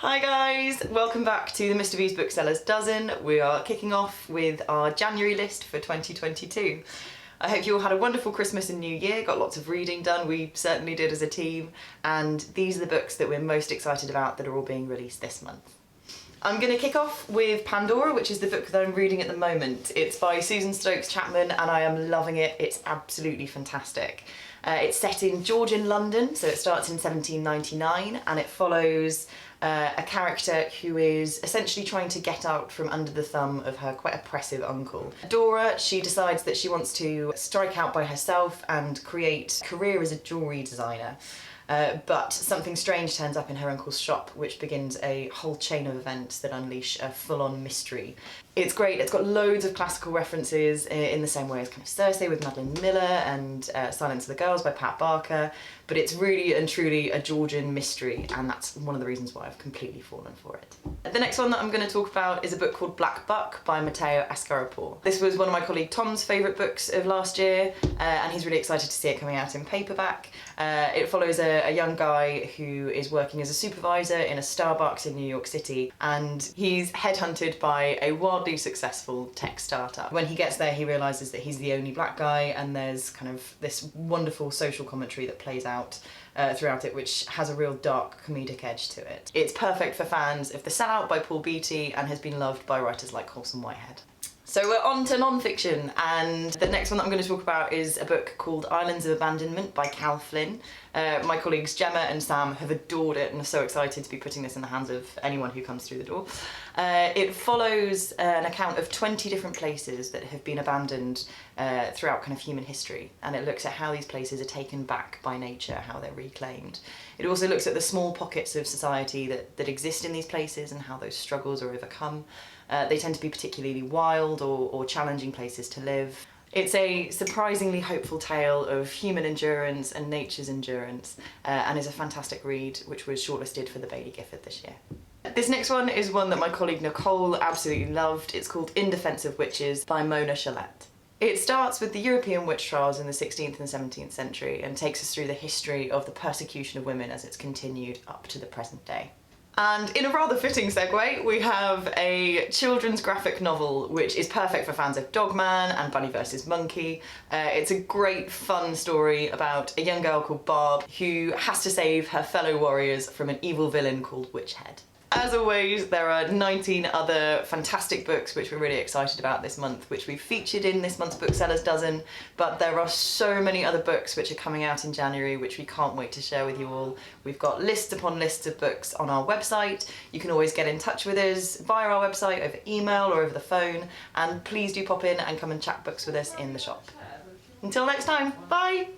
Hi guys, welcome back to the Mr. V's Booksellers Dozen. We are kicking off with our January list for 2022. I hope you all had a wonderful Christmas and New Year, got lots of reading done, we certainly did as a team, and these are the books that we're most excited about that are all being released this month. I'm going to kick off with Pandora, which is the book that I'm reading at the moment. It's by Susan Stokes Chapman and I am loving it. It's absolutely fantastic. It's set in Georgian London, so it starts in 1799 and it follows a character who is essentially trying to get out from under the thumb of her quite oppressive uncle. Dora, she decides that she wants to strike out by herself and create a career as a jewellery designer. But something strange turns up in her uncle's shop, which begins a whole chain of events that unleash a full-on mystery. It's great, it's got loads of classical references in the same way as kind of Circe with Madeline Miller and Silence of the Girls by Pat Barker, but it's really and truly a Georgian mystery, and that's one of the reasons why I've completely fallen for it. The next one that I'm going to talk about is a book called Black Buck by Matteo Ascaripour. This was one of my colleague Tom's favourite books of last year, and he's really excited to see it coming out in paperback. It follows a young guy who is working as a supervisor in a Starbucks in New York City, and he's headhunted by a wildly successful tech startup. When he gets there, he realises that he's the only black guy, and there's kind of this wonderful social commentary that plays out throughout it, which has a real dark comedic edge to it. It's perfect for fans of The Sellout by Paul Beatty and has been loved by writers like Colson Whitehead. So we're on to non-fiction, and the next one that I'm going to talk about is a book called Islands of Abandonment by Cal Flynn. My colleagues Gemma and Sam have adored it and are so excited to be putting this in the hands of anyone who comes through the door. It follows an account of 20 different places that have been abandoned throughout kind of human history, and it looks at how these places are taken back by nature, how they're reclaimed. It also looks at the small pockets of society that exist in these places and how those struggles are overcome. They tend to be particularly wild or challenging places to live. It's a surprisingly hopeful tale of human endurance and nature's endurance, and is a fantastic read which was shortlisted for the Baillie Gifford this year. This next one is one that my colleague Nicole absolutely loved. It's called In Defence of Witches by Mona Chalette. It starts with the European witch trials in the 16th and 17th century and takes us through the history of the persecution of women as it's continued up to the present day. And in a rather fitting segue, we have a children's graphic novel which is perfect for fans of Dogman and Bunny vs. Monkey. It's a great fun story about a young girl called Barb who has to save her fellow warriors from an evil villain called Witchhead. As always, there are 19 other fantastic books which we're really excited about this month, which we've featured in this month's Booksellers Dozen, but there are so many other books which are coming out in January which we can't wait to share with you all. We've got lists upon lists of books on our website. You can always get in touch with us via our website, over email or over the phone, and please do pop in and come and chat books with us in the shop. Until next time, bye!